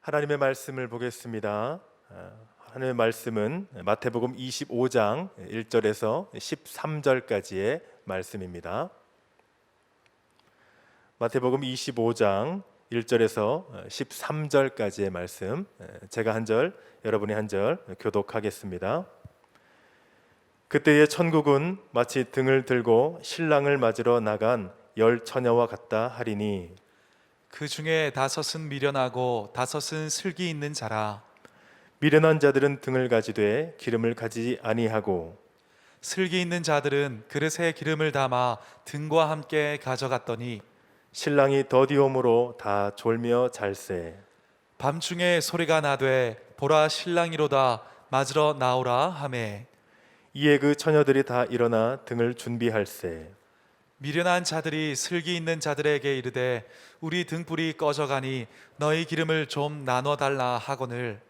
하나님의 말씀을 보겠습니다. 하나님의 말씀은 마태복음 25장 1절에서 13절까지의 말씀입니다. 마태복음 25장 1절에서 13절까지의 말씀, 제가 한 절, 여러분이 한 절 교독하겠습니다. 그때의 천국은 마치 등을 들고 신랑을 맞으러 나간 열 처녀와 같다 하리니 그 중에 5은 미련하고 5은 슬기 있는 자라. 미련한 자들은 등을 가지되 기름을 가지지 아니하고 슬기 있는 자들은 그릇에 기름을 담아 등과 함께 가져갔더니 신랑이 더디옴으로 다 졸며 잘세. 밤중에 소리가 나되 보라 신랑이로다 맞으러 나오라 하매 이에 그 처녀들이 다 일어나 등을 준비할세. 미련한 자들이 슬기 있는 자들에게 이르되 우리 등불이 꺼져가니 너희 기름을 좀 나눠 달라 하거늘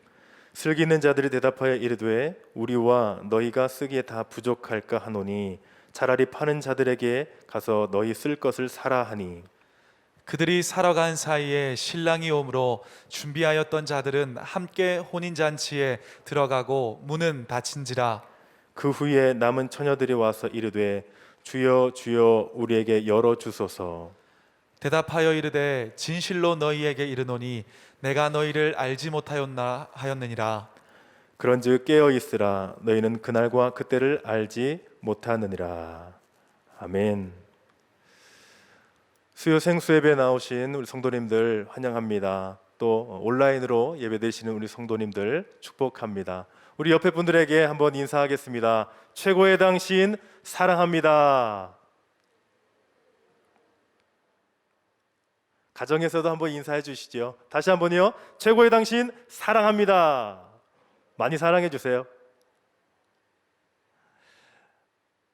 슬기 있는 자들이 대답하여 이르되 우리와 너희가 쓰기에 다 부족할까 하노니 차라리 파는 자들에게 가서 너희 쓸 것을 사라 하니 그들이 사러 간 사이에 신랑이 오므로 준비하였던 자들은 함께 혼인잔치에 들어가고 문은 닫힌지라. 그 후에 남은 처녀들이 와서 이르되 주여 주여 우리에게 열어 주소서. 대답하여 이르되 진실로 너희에게 이르노니 내가 너희를 알지 못하였나 하였느니라. 그런즉 깨어 있으라 너희는 그날과 그때를 알지 못하느니라. 아멘. 수요 생수예배 나오신 우리 성도님들 환영합니다. 또 온라인으로 예배드리시는 우리 성도님들 축복합니다. 우리 옆에 분들에게 한번 인사하겠습니다. 최고의 당신 사랑합니다. 가정에서도 한번 인사해 주시죠. 다시 한번요. 최고의 당신 사랑합니다. 많이 사랑해 주세요.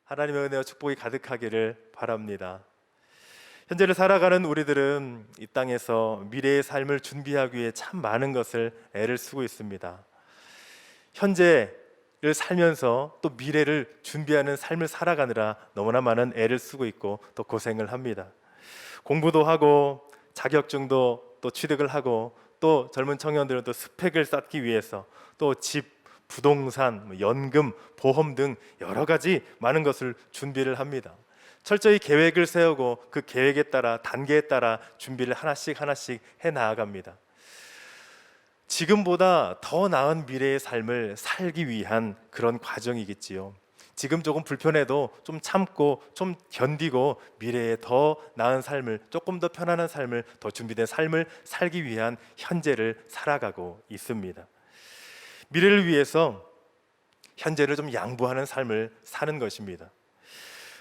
하나님의 은혜와 축복이 가득하기를 바랍니다. 현재를 살아가는 우리들은 이 땅에서 미래의 삶을 준비하기 위해 참 많은 것을 애를 쓰고 있습니다. 현재를 살면서 또 미래를 준비하는 삶을 살아가느라 너무나 많은 애를 쓰고 있고 또 고생을 합니다. 공부도 하고 자격증도 또 취득을 하고 또 젊은 청년들은 또 스펙을 쌓기 위해서 또 집, 부동산, 연금, 보험 등 여러 가지 많은 것을 준비를 합니다. 철저히 계획을 세우고 그 계획에 따라 단계에 따라 준비를 하나씩 해 나아갑니다. 지금보다 더 나은 미래의 삶을 살기 위한 그런 과정이겠지요. 지금 조금 불편해도 좀 참고 좀 견디고 미래에 더 나은 삶을, 조금 더 편안한 삶을, 더 준비된 삶을 살기 위한 현재를 살아가고 있습니다. 미래를 위해서 현재를 좀 양보하는 삶을 사는 것입니다.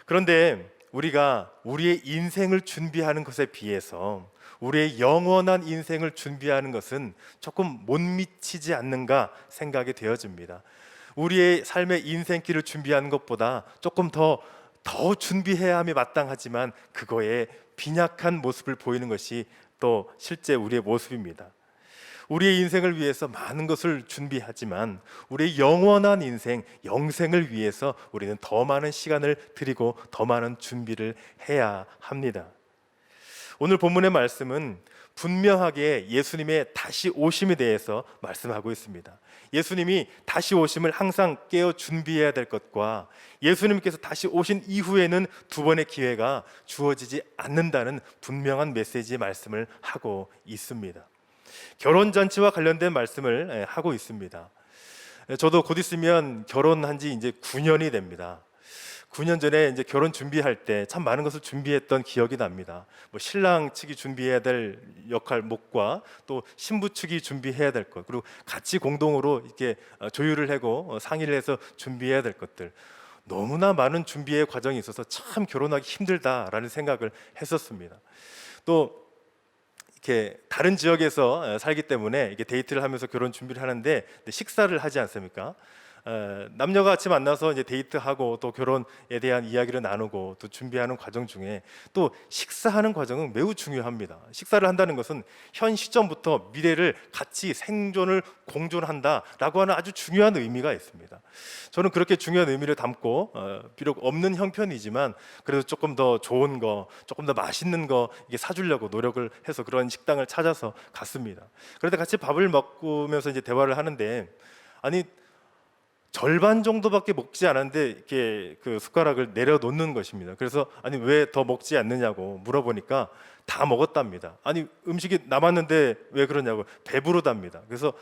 그런데 우리가 우리의 인생을 준비하는 것에 비해서 우리의 영원한 인생을 준비하는 것은 조금 못 미치지 않는가 생각이 되어집니다. 우리의 삶의 인생길을 준비하는 것보다 조금 더 준비해야 함이 마땅하지만 그거에 빈약한 모습을 보이는 것이 또 실제 우리의 모습입니다. 우리의 인생을 위해서 많은 것을 준비하지만 우리의 영원한 인생, 영생을 위해서 우리는 더 많은 시간을 드리고 더 많은 준비를 해야 합니다. 오늘 본문의 말씀은 분명하게 예수님의 다시 오심에 대해서 말씀하고 있습니다. 예수님이 다시 오심을 항상 깨어 준비해야 될 것과 예수님께서 다시 오신 이후에는 두 번의 기회가 주어지지 않는다는 분명한 메시지의 말씀을 하고 있습니다. 결혼잔치와 관련된 말씀을 하고 있습니다. 저도 곧 있으면 결혼한 지 이제 9년이 됩니다. 9년 전에 이제 결혼 준비할 때 참 많은 것을 준비했던 기억이 납니다. 뭐 신랑 측이 준비해야 될 역할 몫과 또 신부 측이 준비해야 될 것, 그리고 같이 공동으로 이렇게 조율을 하고 상의를 해서 준비해야 될 것들, 너무나 많은 준비의 과정이 있어서 참 결혼하기 힘들다라는 생각을 했었습니다. 또 이렇게 다른 지역에서 살기 때문에 이게 데이트를 하면서 결혼 준비를 하는데 식사를 하지 않습니까? 남녀가 같이 만나서 이제 데이트하고 또 결혼에 대한 이야기를 나누고 또 준비하는 과정 중에 또 식사하는 과정은 매우 중요합니다. 식사를 한다는 것은 현 시점부터 미래를 같이 생존을 공존한다라고 하는 아주 중요한 의미가 있습니다. 저는 그렇게 중요한 의미를 담고 비록 없는 형편이지만 그래도 조금 더 좋은 거, 조금 더 맛있는 거 이게 사주려고 노력을 해서 그런 식당을 찾아서 갔습니다. 그런데 같이 밥을 먹으면서 이제 대화를 하는데 아니 절반 정도밖에 먹지 않았는데 이렇게 그 숟가락을 내려놓는 것입니다. 그래서 아니 왜 더 먹지 않느냐고 물어보니까 다 먹었답니다. 아니 음식이 남았는데 왜 그러냐고 배부르답니다. 그래서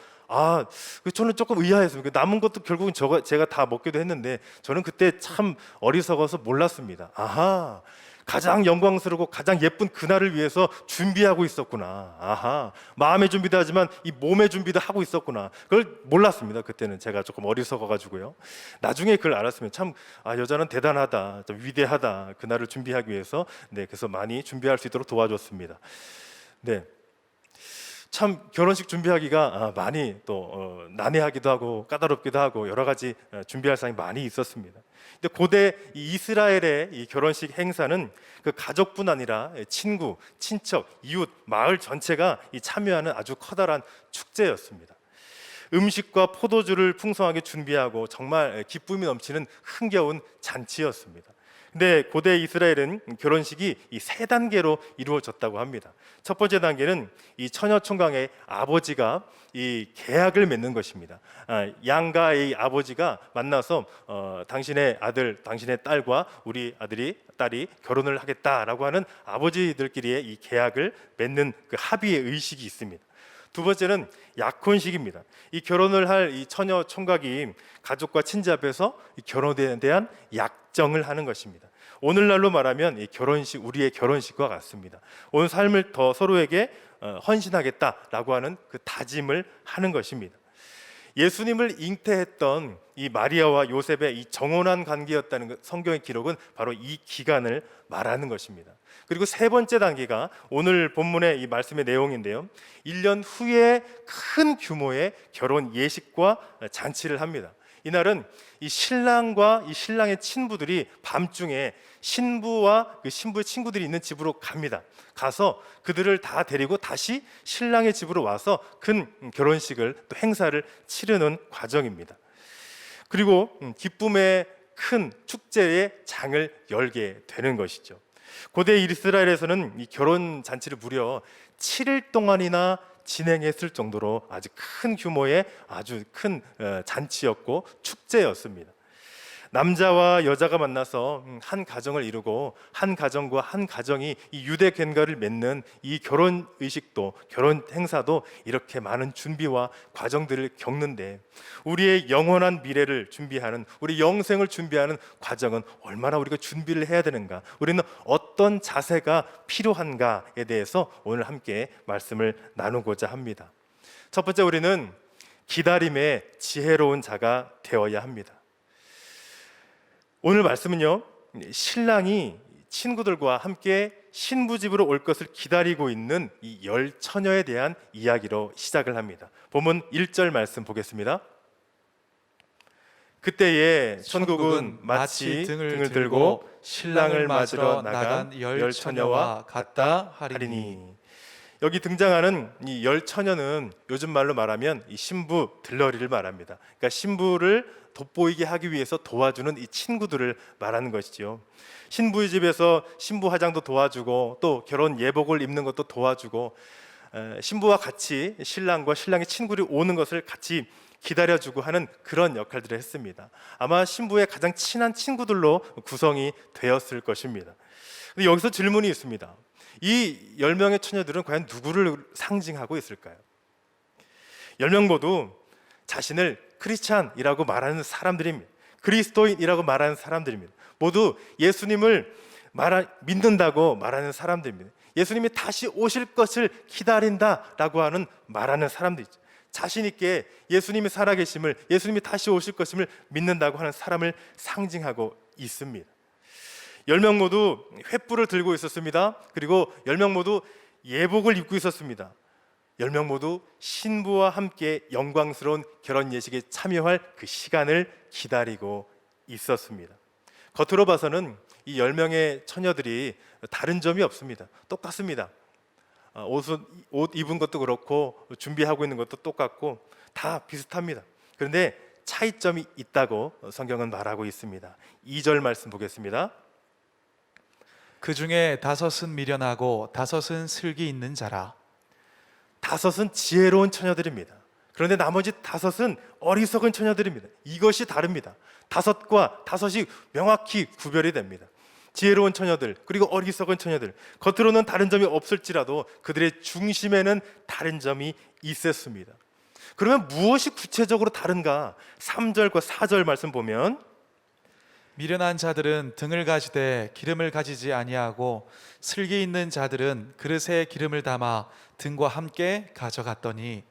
저는 조금 의아했습니다. 남은 것도 결국은 제가 다 먹기도 했는데 저는 그때 참 어리석어서 몰랐습니다. 아하, 가장 영광스럽고 가장 예쁜 그날을 위해서 준비하고 있었구나. 아하, 마음의 준비도 하지만 이 몸의 준비도 하고 있었구나. 그걸 몰랐습니다. 그때는 제가 조금 어리석어가지고요. 나중에 그걸 알았으면 참 여자는 대단하다, 좀 위대하다. 그날을 준비하기 위해서 그래서 많이 준비할 수 있도록 도와줬습니다. 네. 참 결혼식 준비하기가 많이 또 난해하기도 하고 까다롭기도 하고 여러 가지 준비할 사항이 많이 있었습니다. 근데 고대 이 이스라엘의 이 결혼식 행사는 그 가족뿐 아니라 친구, 친척, 이웃, 마을 전체가 이 참여하는 아주 커다란 축제였습니다. 음식과 포도주를 풍성하게 준비하고 정말 기쁨이 넘치는 흥겨운 잔치였습니다. 근데 고대 이스라엘은 결혼식이 이 세 단계로 이루어졌다고 합니다. 첫 번째 단계는 이 처녀 총각의 아버지가 이 계약을 맺는 것입니다. 양가 의 아버지가 만나서 당신의 아들, 당신의 딸과 우리 아들이 딸이 결혼을 하겠다라고 하는 아버지들끼리의 이 계약을 맺는 그 합의의 의식이 있습니다. 두 번째는 약혼식입니다. 이 결혼을 할 이 처녀 총각이 가족과 친지 앞에서 이 결혼에 대한 약정을 하는 것입니다. 오늘날로 말하면 이 결혼식, 우리의 결혼식과 같습니다. 온 삶을 더 서로에게 헌신하겠다라고 하는 그 다짐을 하는 것입니다. 예수님을 잉태했던 이 마리아와 요셉의 이 정혼한 관계였다는 성경의 기록은 바로 이 기간을 말하는 것입니다. 그리고 세 번째 단계가 오늘 본문의 이 말씀의 내용인데요. 1년 후에 큰 규모의 결혼 예식과 잔치를 합니다. 이날은 이 신랑과 이 신랑의 친부들이 밤중에 신부와 그 신부의 친구들이 있는 집으로 갑니다. 가서 그들을 다 데리고 다시 신랑의 집으로 와서 큰 결혼식을 또 행사를 치르는 과정입니다. 그리고 기쁨의 큰 축제의 장을 열게 되는 것이죠. 고대 이스라엘에서는 이 결혼 잔치를 무려 7일 동안이나 진행했을 정도로 아주 큰 규모의 아주 큰 잔치였고 축제였습니다. 남자와 여자가 만나서 한 가정을 이루고 한 가정과 한 가정이 이 유대 괸가를 맺는 이 결혼 의식도 결혼 행사도 이렇게 많은 준비와 과정들을 겪는데 우리의 영원한 미래를 준비하는 우리 영생을 준비하는 과정은 얼마나 우리가 준비를 해야 되는가, 우리는 어떤 자세가 필요한가에 대해서 오늘 함께 말씀을 나누고자 합니다. 첫 번째, 우리는 기다림의 지혜로운 자가 되어야 합니다. 오늘 말씀은요, 신랑이 친구들과 함께 신부 집으로 올 것을 기다리고 있는 이 열 처녀에 대한 이야기로 시작을 합니다. 본문 1절 말씀 보겠습니다. 그때에 천국은 마치 등을 들고 신랑을 맞으러 나간 열 처녀와 같다 하리니. 여기 등장하는 이 열 처녀는 요즘 말로 말하면 이 신부 들러리를 말합니다. 그러니까 신부를 돋보이게 하기 위해서 도와주는 이 친구들을 말하는 것이지요. 신부의 집에서 신부 화장도 도와주고 또 결혼 예복을 입는 것도 도와주고 신부와 같이 신랑과 신랑의 친구들이 오는 것을 같이 기다려주고 하는 그런 역할들을 했습니다. 아마 신부의 가장 친한 친구들로 구성이 되었을 것입니다. 근데 여기서 질문이 있습니다. 이 10명의 처녀들은 과연 누구를 상징하고 있을까요? 10명 모두 자신을 크리스찬이라고 말하는 사람들입니다. 그리스도인이라고 말하는 사람들입니다. 모두 예수님을 믿는다고 말하는 사람들입니다. 예수님이 다시 오실 것을 기다린다라고 하는 말하는 사람들이죠. 자신 있게 예수님이 살아계심을, 예수님이 다시 오실 것임을 믿는다고 하는 사람을 상징하고 있습니다. 10명 모두 횃불을 들고 있었습니다. 그리고 10명 모두 예복을 입고 있었습니다. 10명 모두 신부와 함께 영광스러운 결혼 예식에 참여할 그 시간을 기다리고 있었습니다. 겉으로 봐서는 이 10명의 처녀들이 다른 점이 없습니다. 똑같습니다. 옷 입은 것도 그렇고 준비하고 있는 것도 똑같고 다 비슷합니다. 그런데 차이점이 있다고 성경은 말하고 있습니다. 2절 말씀 보겠습니다. 그 중에 5은 미련하고 5은 슬기 있는 자라. 5은 지혜로운 처녀들입니다. 그런데 나머지 5은 어리석은 처녀들입니다. 이것이 다릅니다. 5과 5이 명확히 구별이 됩니다. 지혜로운 처녀들 그리고 어리석은 처녀들, 겉으로는 다른 점이 없을지라도 그들의 중심에는 다른 점이 있었습니다. 그러면 무엇이 구체적으로 다른가? 3절과 4절 말씀 보면 미련한 자들은 등을 가지되 기름을 가지지 아니하고 슬기 있는 자들은 그릇에 기름을 담아 등과 함께 가져갔더니.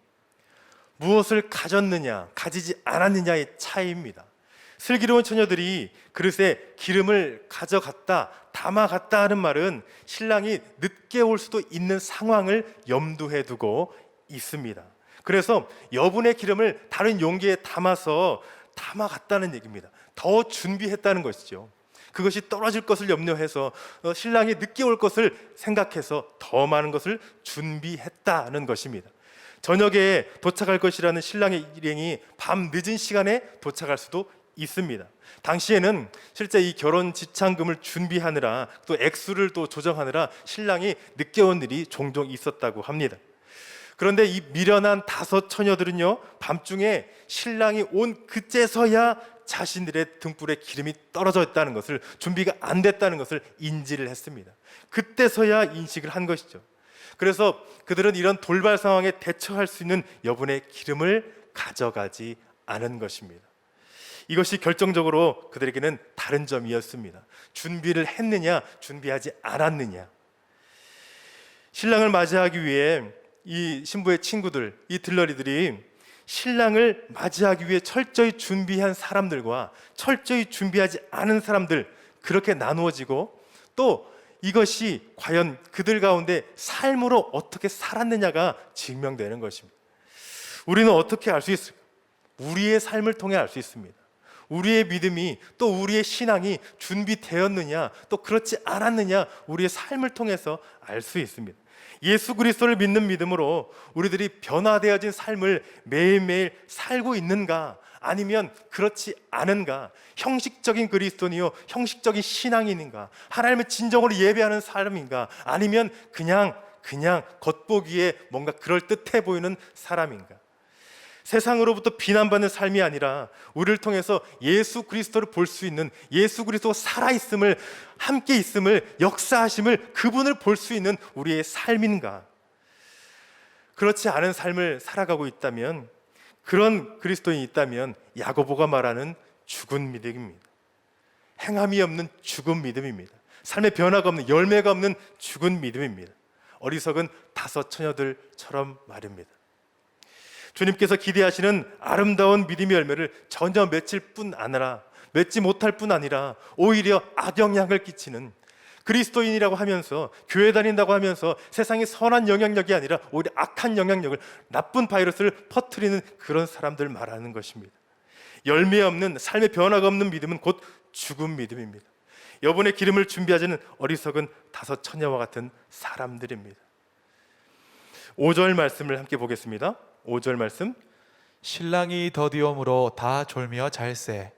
무엇을 가졌느냐 가지지 않았느냐의 차이입니다. 슬기로운 처녀들이 그릇에 기름을 가져갔다 담아갔다 하는 말은 신랑이 늦게 올 수도 있는 상황을 염두에 두고 있습니다. 그래서 여분의 기름을 다른 용기에 담아갔다는 얘기입니다. 더 준비했다는 것이죠. 그것이 떨어질 것을 염려해서 신랑이 늦게 올 것을 생각해서 더 많은 것을 준비했다는 것입니다. 저녁에 도착할 것이라는 신랑의 일행이 밤 늦은 시간에 도착할 수도 있습니다. 당시에는 실제 이 결혼 지참금을 준비하느라 또 액수를 또 조정하느라 신랑이 늦게 온 일이 종종 있었다고 합니다. 그런데 이 미련한 5 처녀들은요, 밤중에 신랑이 온 그제서야 자신들의 등불에 기름이 떨어져 있다는 것을, 준비가 안 됐다는 것을 인지를 했습니다. 그때서야 인식을 한 것이죠. 그래서 그들은 이런 돌발 상황에 대처할 수 있는 여분의 기름을 가져가지 않은 것입니다. 이것이 결정적으로 그들에게는 다른 점이었습니다. 준비를 했느냐, 준비하지 않았느냐. 신랑을 맞이하기 위해 이 신부의 친구들, 이 들러리들이 신랑을 맞이하기 위해 철저히 준비한 사람들과 철저히 준비하지 않은 사람들, 그렇게 나누어지고, 또 이것이 과연 그들 가운데 삶으로 어떻게 살았느냐가 증명되는 것입니다. 우리는 어떻게 알 수 있을까? 우리의 삶을 통해 알 수 있습니다. 우리의 믿음이, 또 우리의 신앙이 준비되었느냐, 또 그렇지 않았느냐, 우리의 삶을 통해서 알 수 있습니다. 예수 그리스도를 믿는 믿음으로 우리들이 변화되어진 삶을 매일매일 살고 있는가, 아니면 그렇지 않은가, 형식적인 그리스도니요 형식적인 신앙인인가, 하나님을 진정으로 예배하는 사람인가, 아니면 그냥 겉보기에 뭔가 그럴듯해 보이는 사람인가. 세상으로부터 비난받는 삶이 아니라 우리를 통해서 예수 그리스도를 볼 수 있는, 예수 그리스도가 살아있음을, 함께 있음을, 역사하심을, 그분을 볼 수 있는 우리의 삶인가. 그렇지 않은 삶을 살아가고 있다면, 그런 그리스도인이 있다면 야고보가 말하는 죽은 믿음입니다. 행함이 없는 죽은 믿음입니다. 삶의 변화가 없는, 열매가 없는 죽은 믿음입니다. 어리석은 5 처녀들처럼 말입니다. 주님께서 기대하시는 아름다운 믿음의 열매를 전혀 맺지 못할 뿐 아니라 오히려 악영향을 끼치는, 그리스도인이라고 하면서, 교회 다닌다고 하면서 세상에 선한 영향력이 아니라 오히려 악한 영향력을, 나쁜 바이러스를 퍼뜨리는 그런 사람들 말하는 것입니다. 열매 없는, 삶의 변화가 없는 믿음은 곧 죽은 믿음입니다. 여분의 기름을 준비하지는 어리석은 5 처녀와 같은 사람들입니다. 5절 말씀을 함께 보겠습니다. 5절 말씀. 신랑이 더디옴으로 다 졸며 잘세.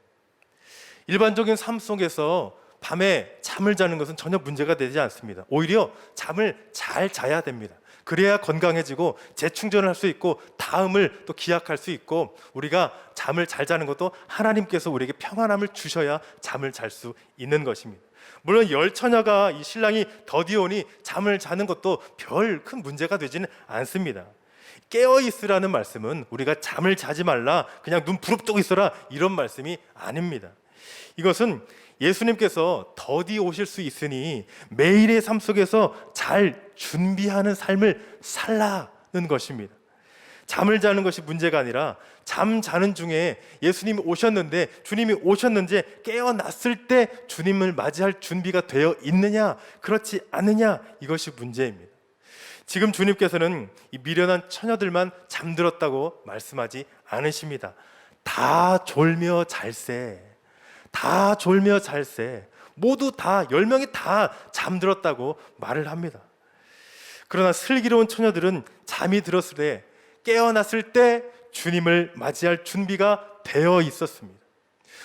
일반적인 삶 속에서 밤에 잠을 자는 것은 전혀 문제가 되지 않습니다. 오히려 잠을 잘 자야 됩니다. 그래야 건강해지고 재충전을 할 수 있고 다음을 또 기약할 수 있고, 우리가 잠을 잘 자는 것도 하나님께서 우리에게 평안함을 주셔야 잠을 잘 수 있는 것입니다. 물론 10 처녀가 이 신랑이 더디오니 잠을 자는 것도 별 큰 문제가 되지는 않습니다. 깨어 있으라는 말씀은 우리가 잠을 자지 말라, 그냥 눈 부릅뜨고 있어라, 이런 말씀이 아닙니다. 이것은 예수님께서 더디 오실 수 있으니 매일의 삶 속에서 잘 준비하는 삶을 살라는 것입니다. 잠을 자는 것이 문제가 아니라 잠 자는 중에 예수님이 오셨는데, 주님이 오셨는지 깨어났을 때 주님을 맞이할 준비가 되어 있느냐, 그렇지 않느냐, 이것이 문제입니다. 지금 주님께서는 이 미련한 처녀들만 잠들었다고 말씀하지 않으십니다. 다 졸며 잘세, 다 졸며 잘세, 모두 다 10명이 다 잠들었다고 말을 합니다. 그러나 슬기로운 처녀들은 잠이 들었을 때, 깨어났을 때 주님을 맞이할 준비가 되어 있었습니다.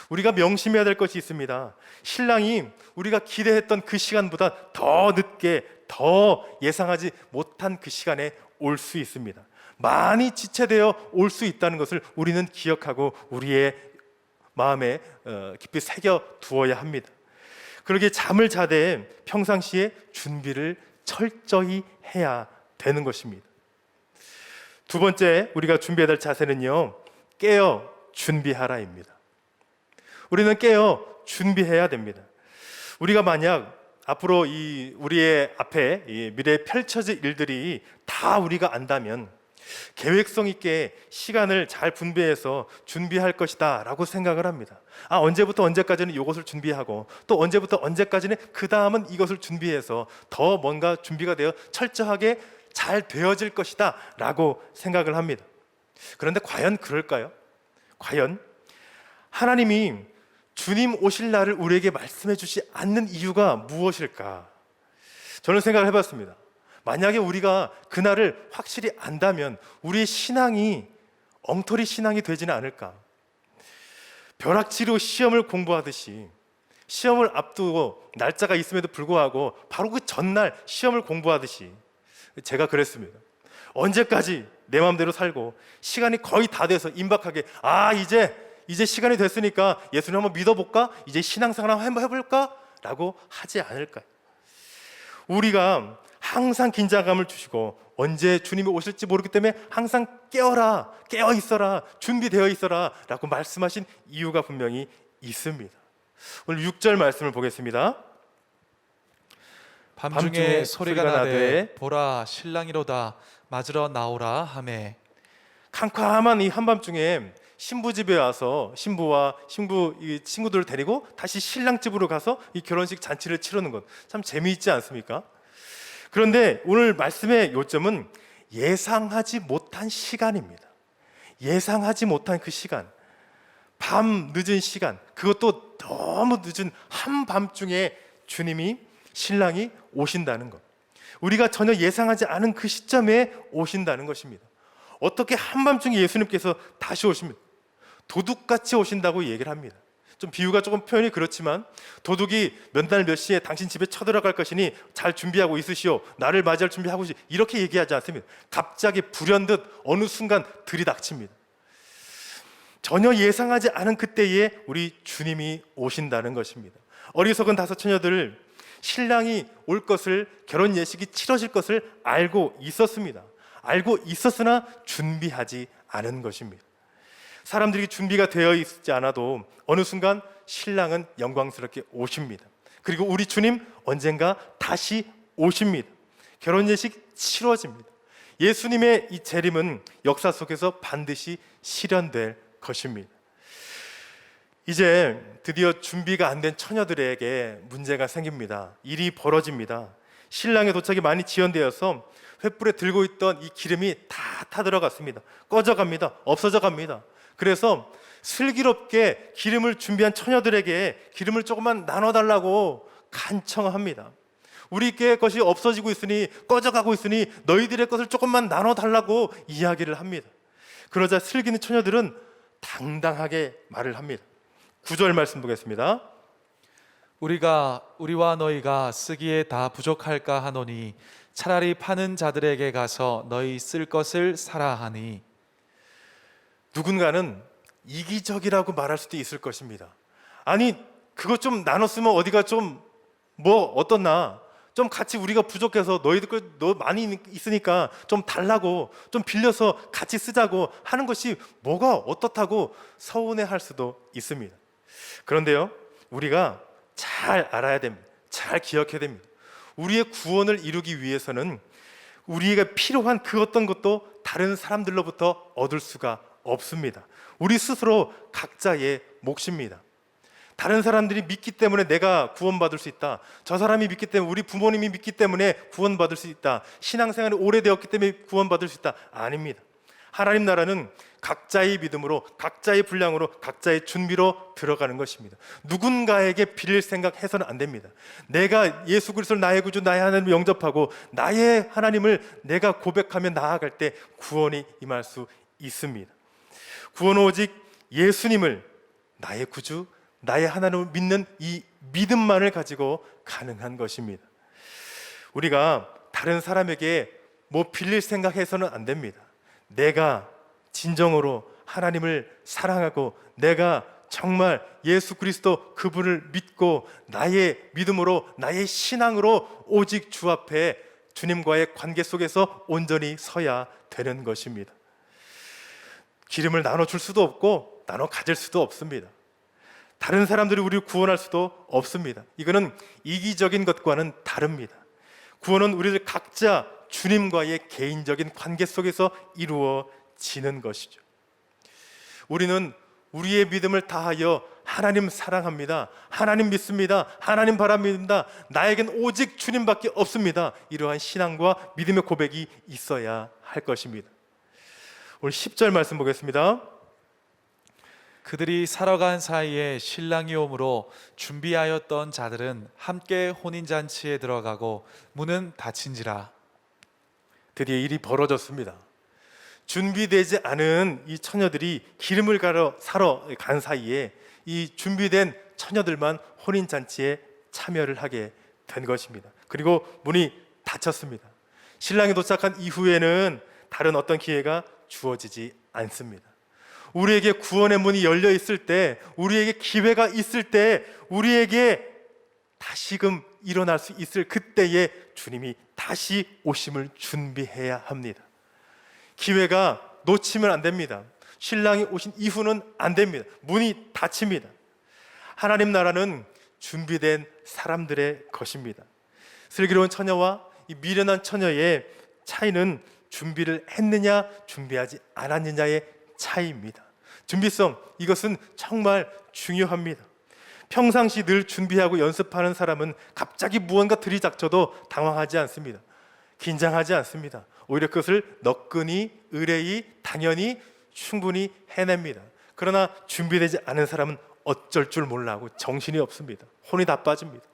우리가 명심해야 될 것이 있습니다. 신랑이 우리가 기대했던 그 시간보다 더 늦게, 더 예상하지 못한 그 시간에 올 수 있습니다. 많이 지체되어 올 수 있다는 것을 우리는 기억하고 우리의 마음에 깊이 새겨 두어야 합니다. 그러기에 잠을 자되 평상시에 준비를 철저히 해야 되는 것입니다. 두 번째 우리가 준비해야 될 자세는요, 깨어 준비하라입니다. 우리는 깨어 준비해야 됩니다. 우리가 만약 앞으로 우리의 앞에 미래에 펼쳐질 일들이 다 우리가 안다면 계획성 있게 시간을 잘 분배해서 준비할 것이다 라고 생각을 합니다. 언제부터 언제까지는 이것을 준비하고, 또 언제부터 언제까지는 그 다음은 이것을 준비해서 더 뭔가 준비가 되어 철저하게 잘 되어질 것이다 라고 생각을 합니다. 그런데 과연 그럴까요? 과연 하나님이 주님 오실 날을 우리에게 말씀해 주지 않는 이유가 무엇일까? 저는 생각을 해봤습니다. 만약에 우리가 그날을 확실히 안다면 우리의 신앙이 엉터리 신앙이 되지는 않을까? 벼락치로 시험을 공부하듯이 시험을 앞두고 날짜가 있음에도 불구하고 바로 그 전날 시험을 공부하듯이 제가 그랬습니다. 언제까지 내 마음대로 살고 시간이 거의 다 돼서 임박하게 이제 시간이 됐으니까 예수님 한번 믿어볼까? 이제 신앙생활 한번 해볼까? 라고 하지 않을까요? 우리가 항상 긴장감을 주시고 언제 주님이 오실지 모르기 때문에 항상 깨어라, 깨어 있어라, 준비되어 있어라 라고 말씀하신 이유가 분명히 있습니다. 오늘 6절 말씀을 보겠습니다. 밤중에 소리가 나되 보라 신랑이로다 맞으러 나오라 하매. 캄캄한 이 한밤중에 신부 집에 와서 신부와 신부 친구들을 데리고 다시 신랑 집으로 가서 이 결혼식 잔치를 치르는 것 참 재미있지 않습니까? 그런데 오늘 말씀의 요점은 예상하지 못한 시간입니다. 예상하지 못한 그 시간, 밤 늦은 시간, 그것도 너무 늦은 한밤중에 주님이 신랑이 오신다는 것, 우리가 전혀 예상하지 않은 그 시점에 오신다는 것입니다. 어떻게 한밤중에 예수님께서 다시 오십니까? 도둑같이 오신다고 얘기를 합니다. 좀 비유가 조금 표현이 그렇지만 도둑이 몇 날 몇 시에 당신 집에 쳐들어갈 것이니 잘 준비하고 있으시오, 나를 맞이할 준비하고 있으시오, 이렇게 얘기하지 않습니다. 갑자기 불현듯 어느 순간 들이닥칩니다. 전혀 예상하지 않은 그때에 우리 주님이 오신다는 것입니다. 어리석은 다섯 처녀들, 신랑이 올 것을, 결혼 예식이 치러질 것을 알고 있었습니다. 알고 있었으나 준비하지 않은 것입니다. 사람들이 준비가 되어 있지 않아도 어느 순간 신랑은 영광스럽게 오십니다. 그리고 우리 주님 언젠가 다시 오십니다. 결혼 예식 치러집니다. 예수님의 이 재림은 역사 속에서 반드시 실현될 것입니다. 이제 드디어 준비가 안 된 처녀들에게 문제가 생깁니다. 일이 벌어집니다. 신랑의 도착이 많이 지연되어서 횃불에 들고 있던 이 기름이 다 타들어갔습니다. 꺼져갑니다. 없어져 갑니다. 그래서 슬기롭게 기름을 준비한 처녀들에게 기름을 조금만 나눠달라고 간청합니다. 우리의 것이 없어지고 있으니, 꺼져가고 있으니 너희들의 것을 조금만 나눠달라고 이야기를 합니다. 그러자 슬기는 처녀들은 당당하게 말을 합니다. 9절 말씀 보겠습니다. 우리와 너희가 쓰기에 다 부족할까 하노니 차라리 파는 자들에게 가서 너희 쓸 것을 사라 하니. 누군가는 이기적이라고 말할 수도 있을 것입니다. 아니, 그거 좀 나눴으면 어디가 좀 어떻나, 좀 같이 우리가 부족해서 너희들 거 너 많이 있으니까 좀 달라고, 좀 빌려서 같이 쓰자고 하는 것이 뭐가 어떻다고 서운해할 수도 있습니다. 그런데요, 우리가 잘 알아야 됩니다. 잘 기억해야 됩니다. 우리의 구원을 이루기 위해서는 우리에게 필요한 그 어떤 것도 다른 사람들로부터 얻을 수가 없습니다. 우리 스스로 각자의 몫입니다. 다른 사람들이 믿기 때문에 내가 구원받을 수 있다. 저 사람이 믿기 때문에, 우리 부모님이 믿기 때문에 구원받을 수 있다. 신앙생활이 오래되었기 때문에 구원받을 수 있다. 아닙니다. 하나님 나라는 각자의 믿음으로, 각자의 분량으로, 각자의 준비로 들어가는 것입니다. 누군가에게 빌릴 생각해서는 안 됩니다. 내가 예수 그리스도를 나의 구주, 나의 하나님을 영접하고 나의 하나님을 내가 고백하며 나아갈 때 구원이 임할 수 있습니다. 구원은 오직 예수님을 나의 구주, 나의 하나님을 믿는 이 믿음만을 가지고 가능한 것입니다. 우리가 다른 사람에게 뭐 빌릴 생각해서는 안 됩니다. 내가 진정으로 하나님을 사랑하고 내가 정말 예수 그리스도 그분을 믿고 나의 믿음으로, 나의 신앙으로 오직 주 앞에 주님과의 관계 속에서 온전히 서야 되는 것입니다. 기름을 나눠줄 수도 없고 나눠 가질 수도 없습니다. 다른 사람들이 우리를 구원할 수도 없습니다. 이거는 이기적인 것과는 다릅니다. 구원은 우리들 각자 주님과의 개인적인 관계 속에서 이루어지는 것이죠. 우리는 우리의 믿음을 다하여 하나님 사랑합니다, 하나님 믿습니다, 하나님 바랍니다, 나에겐 오직 주님밖에 없습니다. 이러한 신앙과 믿음의 고백이 있어야 할 것입니다. 오늘 10절 말씀 보겠습니다. 그들이 살아간 사이에 신랑이 오므로 준비하였던 자들은 함께 혼인잔치에 들어가고 문은 닫힌지라. 드디어 일이 벌어졌습니다. 준비되지 않은 이 처녀들이 기름을 사러 간 사이에 이 준비된 처녀들만 혼인잔치에 참여를 하게 된 것입니다. 그리고 문이 닫혔습니다. 신랑이 도착한 이후에는 다른 어떤 기회가 주어지지 않습니다. 우리에게 구원의 문이 열려 있을 때, 우리에게 기회가 있을 때, 우리에게 다시금 일어날 수 있을 그때에 주님이 다시 오심을 준비해야 합니다. 기회가 놓치면 안 됩니다. 신랑이 오신 이후는 안 됩니다. 문이 닫힙니다. 하나님 나라는 준비된 사람들의 것입니다. 슬기로운 처녀와 이 미련한 처녀의 차이는 준비를 했느냐 준비하지 않았느냐의 차이입니다. 준비성, 이것은 정말 중요합니다. 평상시 늘 준비하고 연습하는 사람은 갑자기 무언가 들이닥쳐도 당황하지 않습니다. 긴장하지 않습니다. 오히려 그것을 너끈히, 의뢰히, 당연히, 충분히 해냅니다. 그러나 준비되지 않은 사람은 어쩔 줄 몰라 하고 정신이 없습니다. 혼이 다 빠집니다.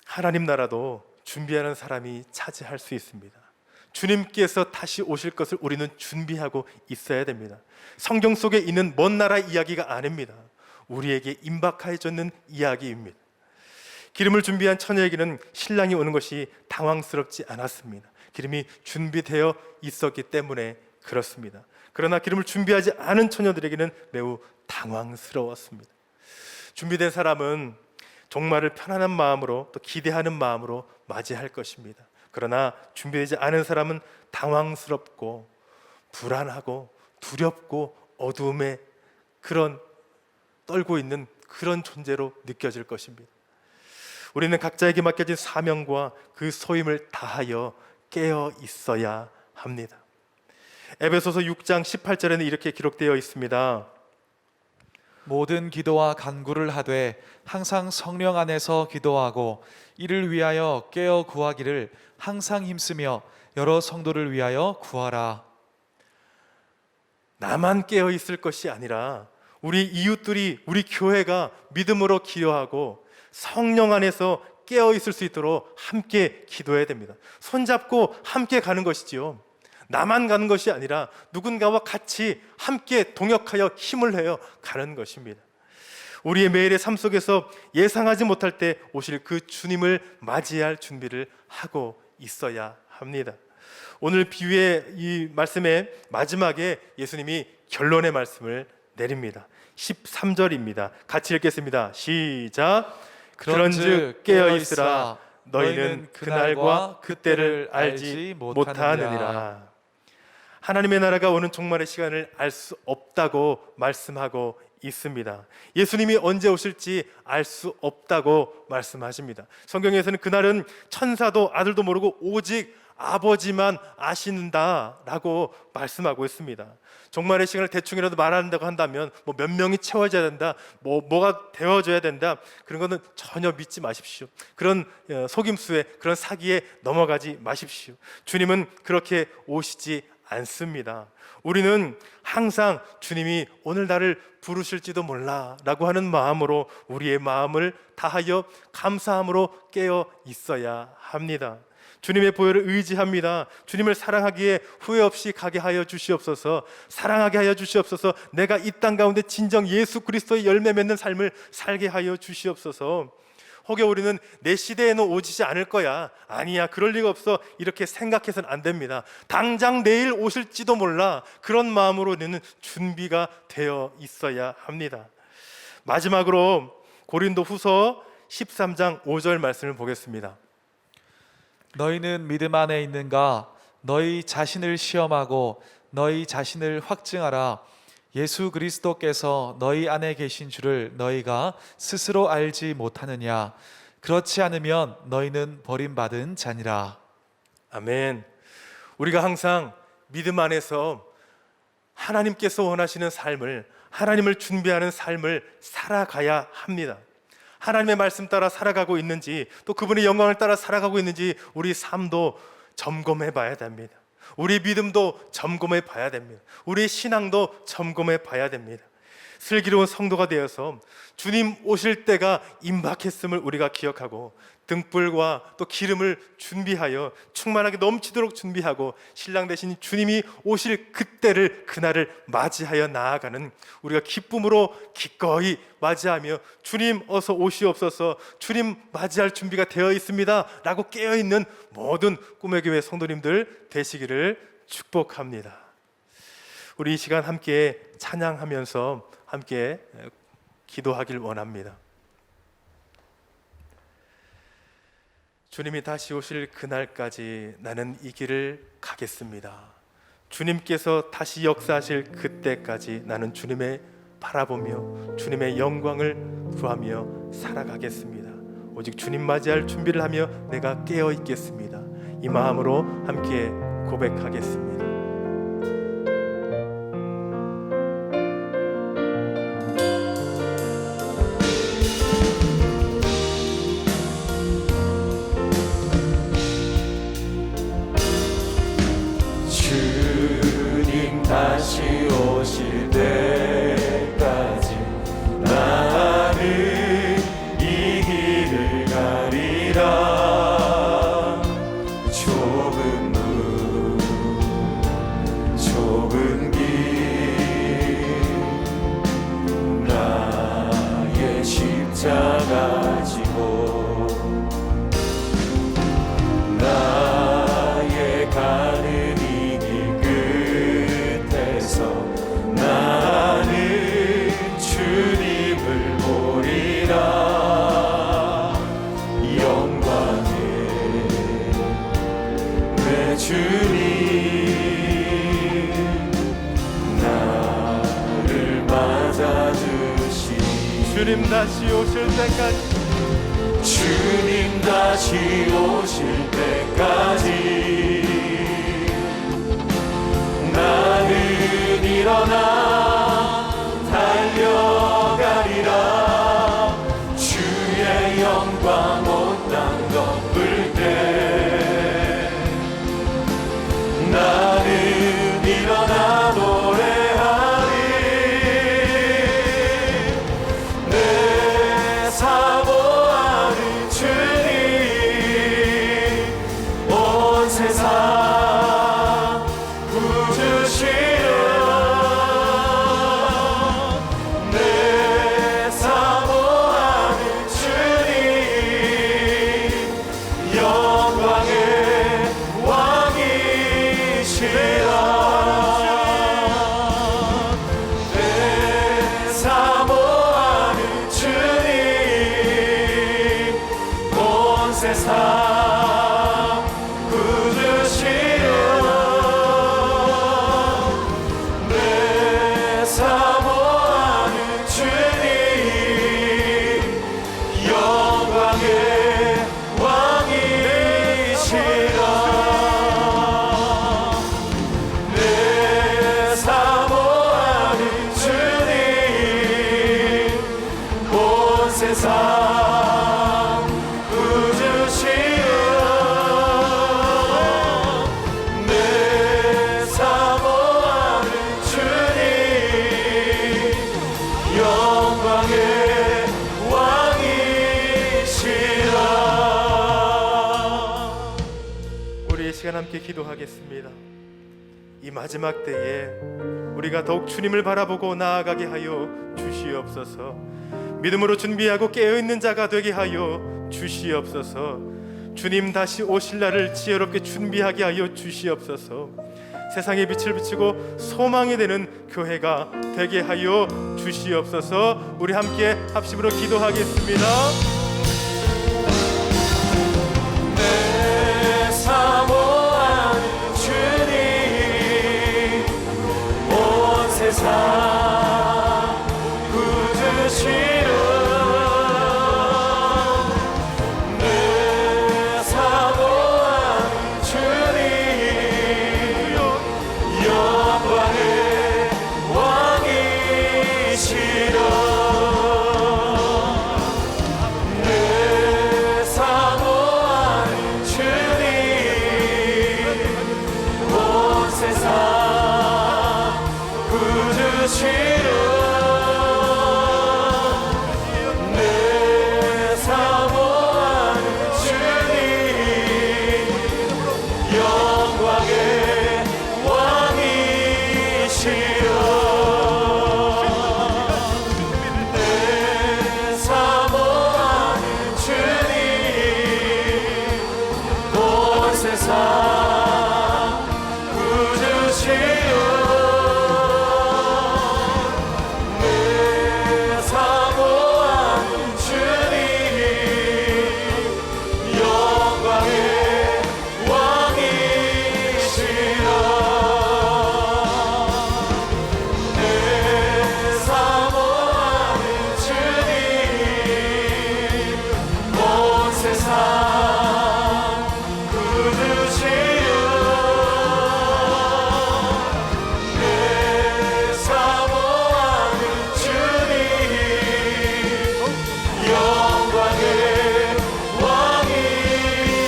하나님 나라도 준비하는 사람이 차지할 수 있습니다. 주님께서 다시 오실 것을 우리는 준비하고 있어야 됩니다. 성경 속에 있는 먼 나라 이야기가 아닙니다. 우리에게 임박해졌는 이야기입니다. 기름을 준비한 처녀에게는 신랑이 오는 것이 당황스럽지 않았습니다. 기름이 준비되어 있었기 때문에 그렇습니다. 그러나 기름을 준비하지 않은 처녀들에게는 매우 당황스러웠습니다. 준비된 사람은 종말을 편안한 마음으로, 또 기대하는 마음으로 맞이할 것입니다. 그러나 준비되지 않은 사람은 당황스럽고 불안하고 두렵고 어두움에 그런 떨고 있는 그런 존재로 느껴질 것입니다. 우리는 각자에게 맡겨진 사명과 그 소임을 다하여 깨어 있어야 합니다. 에베소서 6장 18절에는 이렇게 기록되어 있습니다. 모든 기도와 간구를 하되 항상 성령 안에서 기도하고 이를 위하여 깨어 구하기를 항상 힘쓰며 여러 성도를 위하여 구하라. 나만 깨어 있을 것이 아니라 우리 이웃들이, 우리 교회가 믿음으로 기도하고 성령 안에서 깨어 있을 수 있도록 함께 기도해야 됩니다. 손잡고 함께 가는 것이지요. 나만 가는 것이 아니라 누군가와 같이 함께 동역하여 힘을 내어 가는 것입니다. 우리의 매일의 삶 속에서 예상하지 못할 때 오실 그 주님을 맞이할 준비를 하고 있어야 합니다. 오늘 비유의 이 말씀의 마지막에 예수님이 결론의 말씀을 내립니다. 13절입니다. 같이 읽겠습니다. 시작. 그런즉 깨어 있으라. 너희는 그날과 그때를 알지 못하느니라. 하나님의 나라가 오는 종말의 시간을 알 수 없다고 말씀하고 있습니다. 예수님이 언제 오실지 알 수 없다고 말씀하십니다. 성경에서는 그날은 천사도 아들도 모르고 오직 아버지만 아신다라고 말씀하고 있습니다. 종말의 시간을 대충이라도 말한다고 한다면 뭐 몇 명이 채워져야 된다, 뭐가 되어져야 된다, 그런 거는 전혀 믿지 마십시오. 그런 속임수에, 그런 사기에 넘어가지 마십시오. 주님은 그렇게 오시지 않습니다. 우리는 항상 주님이 오늘 나를 부르실지도 몰라 라고 하는 마음으로 우리의 마음을 다하여 감사함으로 깨어 있어야 합니다. 주님의 보혈을 의지합니다. 주님을 사랑하기에 후회 없이 가게 하여 주시옵소서. 사랑하게 하여 주시옵소서. 내가 이 땅 가운데 진정 예수 그리스도의 열매 맺는 삶을 살게 하여 주시옵소서. 혹여 우리는 내 시대에는 오시지 않을 거야, 아니야, 그럴 리가 없어, 이렇게 생각해서는 안 됩니다. 당장 내일 오실지도 몰라, 그런 마음으로 우리는 준비가 되어 있어야 합니다. 마지막으로 고린도 후서 13장 5절 말씀을 보겠습니다. 너희는 믿음 안에 있는가? 너희 자신을 시험하고 너희 자신을 확증하라. 예수 그리스도께서 너희 안에 계신 줄을 너희가 스스로 알지 못하느냐? 그렇지 않으면 너희는 버림받은 자니라. 아멘. 우리가 항상 믿음 안에서 하나님께서 원하시는 삶을, 하나님을 준비하는 삶을 살아가야 합니다. 하나님의 말씀 따라 살아가고 있는지, 또 그분의 영광을 따라 살아가고 있는지 우리 삶도 점검해 봐야 됩니다. 우리 믿음도 점검해 봐야 됩니다. 우리의 신앙도 점검해 봐야 됩니다. 슬기로운 성도가 되어서 주님 오실 때가 임박했음을 우리가 기억하고 등불과 또 기름을 준비하여 충만하게 넘치도록 준비하고 신랑 대신 주님이 오실 그때를, 그날을 맞이하여 나아가는, 우리가 기쁨으로 기꺼이 맞이하며 주님 어서 오시옵소서, 주님 맞이할 준비가 되어 있습니다 라고 깨어있는 모든 꿈의 교회 성도님들 되시기를 축복합니다. 우리 이 시간 함께 찬양하면서 함께 기도하길 원합니다. 주님이 다시 오실 그날까지 나는 이 길을 가겠습니다. 주님께서 다시 역사하실 그때까지 나는 주님의 바라보며 주님의 영광을 구하며 살아가겠습니다. 오직 주님 맞이할 준비를 하며 내가 깨어 있겠습니다. 이 마음으로 함께 고백하겠습니다. 다시 오실 때까지 나는 이 길을 가리라. 좁은 문 좁은 길 나의 십자가 지고 나의 가는 이 길 나는 주님을 보리라. 영광에 내 주님 나를 맞아주시니 주님 다시 오실 때까지, 주님 다시 오실 때까지 나는 일어나 달려가리라. 주의 영광 온 땅 덮을 때 나는 일어나 노래하리. 내 사모하는 주님 온 세상 세상 구주시여 내 사모하는 주님 영광의 왕이시라. 우리 이 시간 함께 기도하겠습니다. 이 마지막 때에 우리가 더욱 주님을 바라보고 나아가게 하여 주시옵소서. 믿음으로 준비하고 깨어있는 자가 되게 하여 주시옵소서. 주님 다시 오실 날을 지혜롭게 준비하게 하여 주시옵소서. 세상에 빛을 비추고 소망이 되는 교회가 되게 하여 주시옵소서. 우리 함께 합심으로 기도하겠습니다. 내 사모하는 주님 온 세상 구주시여 내 사모하는 주님 영광의 왕이시여 내 사모하는 주님 온 세상 구주시여 내 사모하는 주님 영광의 왕이시여 내 사모하는 주님 온 세상 구주시여 내 사모하는 주님 영광의 왕이시여 내 사모하는 주님 온 세상 구주시여 내 사모하는 주님 영광의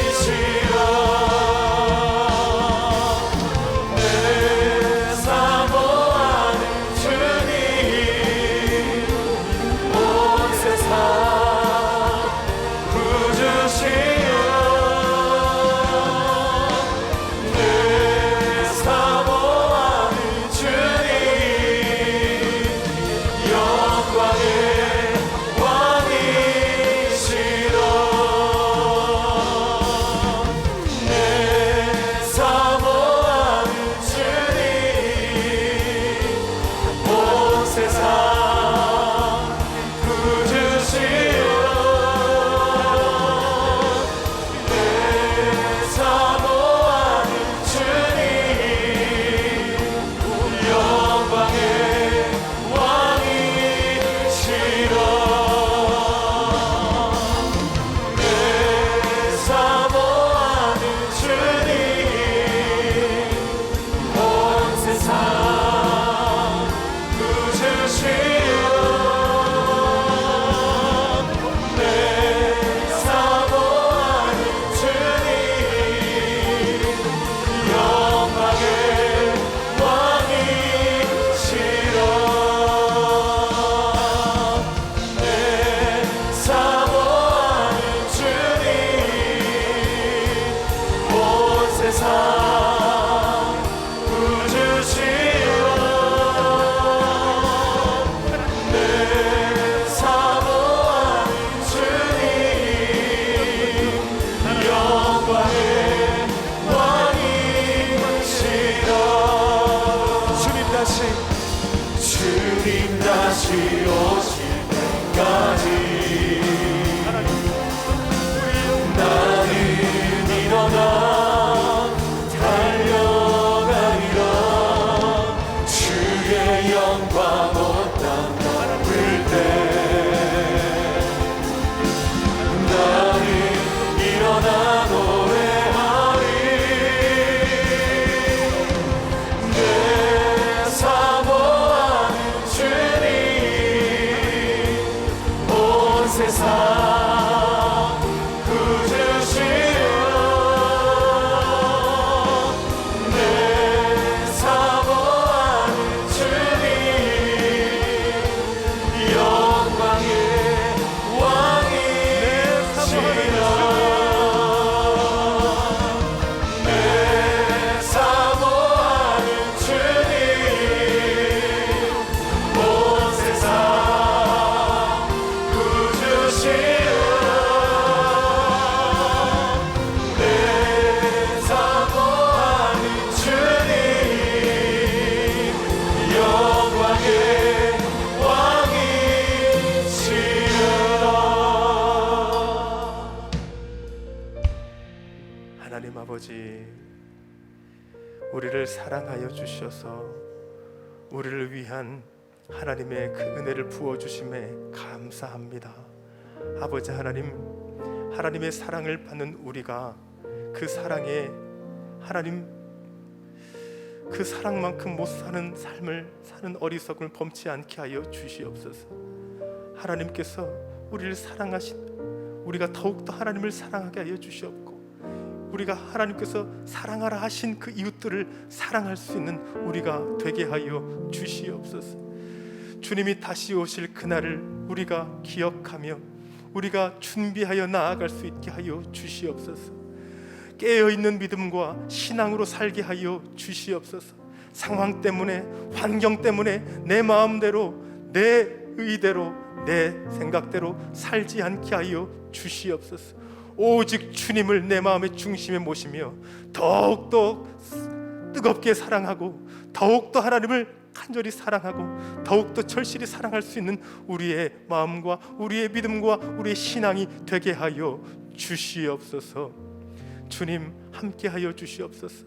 왕이시여 내 사모하는 주님 온 세상 구주시여 내 사모하는 주님 영광의 왕이시여 내 사모하는 주님 온 세상 구주시여 내 사모하는 주님 영광의 왕이시여 내 사모하는 주님 온 세상 구주시여 내 사모하는 주님 영광의 왕이시여 내 사모하는 주님 온 세상 구주시여 내 사모하는 주님 영광의 왕이시여 주님 다시 오실 때까지 나는 일어나 달려가리라 주의 영광 온 땅 덮을 때 나는 일어나 노래하리 내 사모하는 주님 아버지, 우리를 사랑하여 주셔서 우리를 위한 하나님의 그 은혜를 부어주심에 감사합니다. 아버지 하나님, 하나님의 사랑을 받는 우리가 그 사랑에 하나님 그 사랑만큼 못 사는 삶을 사는 어리석음을 범치 않게 하여 주시옵소서. 하나님께서 우리를 사랑하신 우리가 더욱더 하나님을 사랑하게 하여 주시옵고, 우리가 하나님께서 사랑하라 하신 그 이웃들을 사랑할 수 있는 우리가 되게 하여 주시옵소서. 주님이 다시 오실 그날을 우리가 기억하며 우리가 준비하여 나아갈 수 있게 하여 주시옵소서. 깨어있는 믿음과 신앙으로 살게 하여 주시옵소서. 상황 때문에, 환경 때문에 내 마음대로, 내 의대로, 내 생각대로 살지 않게 하여 주시옵소서. 오직 주님을 내 마음의 중심에 모시며 더욱더 뜨겁게 사랑하고, 더욱더 하나님을 간절히 사랑하고, 더욱더 절실히 사랑할 수 있는 우리의 마음과 우리의 믿음과 우리의 신앙이 되게 하여 주시옵소서. 주님 함께하여 주시옵소서.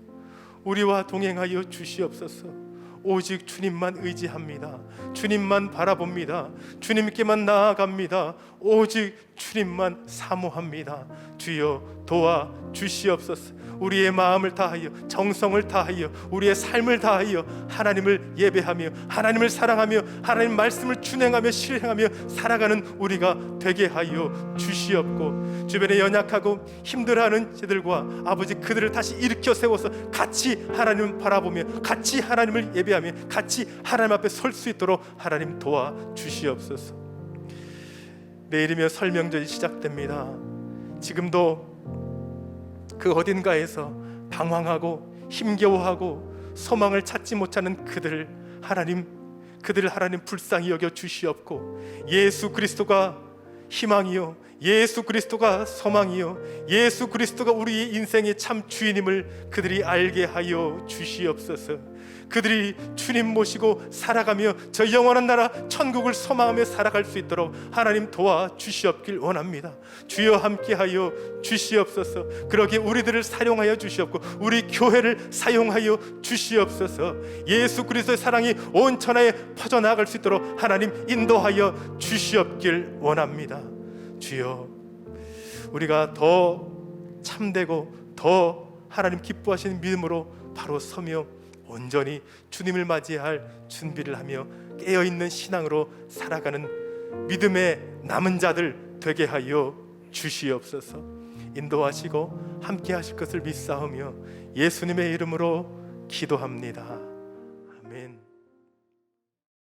우리와 동행하여 주시옵소서. 오직 주님만 의지합니다. 주님만 바라봅니다. 주님께만 나아갑니다. 오직 주님만 사모합니다. 주여 도와 주시옵소서. 우리의 마음을 다하여, 정성을 다하여, 우리의 삶을 다하여 하나님을 예배하며 하나님을 사랑하며 하나님 말씀을 준행하며 실행하며 살아가는 우리가 되게 하여 주시옵고, 주변에 연약하고 힘들어하는 이들과 아버지, 그들을 다시 일으켜 세워서 같이 하나님을 바라보며 같이 하나님을 예배하며 같이 하나님 앞에 설 수 있도록 하나님 도와 주시옵소서. 내일이면 설명절이 시작됩니다. 지금도 그 어딘가에서 방황하고 힘겨워하고 소망을 찾지 못하는 그들을 하나님 불쌍히 여겨 주시옵고, 예수 그리스도가 희망이요, 예수 그리스도가 소망이요, 예수 그리스도가 우리 인생의 참 주인임을 그들이 알게 하여 주시옵소서. 그들이 주님 모시고 살아가며 저 영원한 나라 천국을 소망하며 살아갈 수 있도록 하나님 도와 주시옵길 원합니다. 주여 함께하여 주시옵소서. 그러기에 우리들을 사용하여 주시옵고 우리 교회를 사용하여 주시옵소서. 예수 그리스도의 사랑이 온 천하에 퍼져나갈 수 있도록 하나님 인도하여 주시옵길 원합니다. 주여, 우리가 더 참되고 더 하나님 기뻐하시는 믿음으로 바로 서며 온전히 주님을 맞이할 준비를 하며 깨어있는 신앙으로 살아가는 믿음의 남은 자들 되게 하여 주시옵소서. 인도하시고 함께 하실 것을 믿사오며 예수님의 이름으로 기도합니다. 아멘.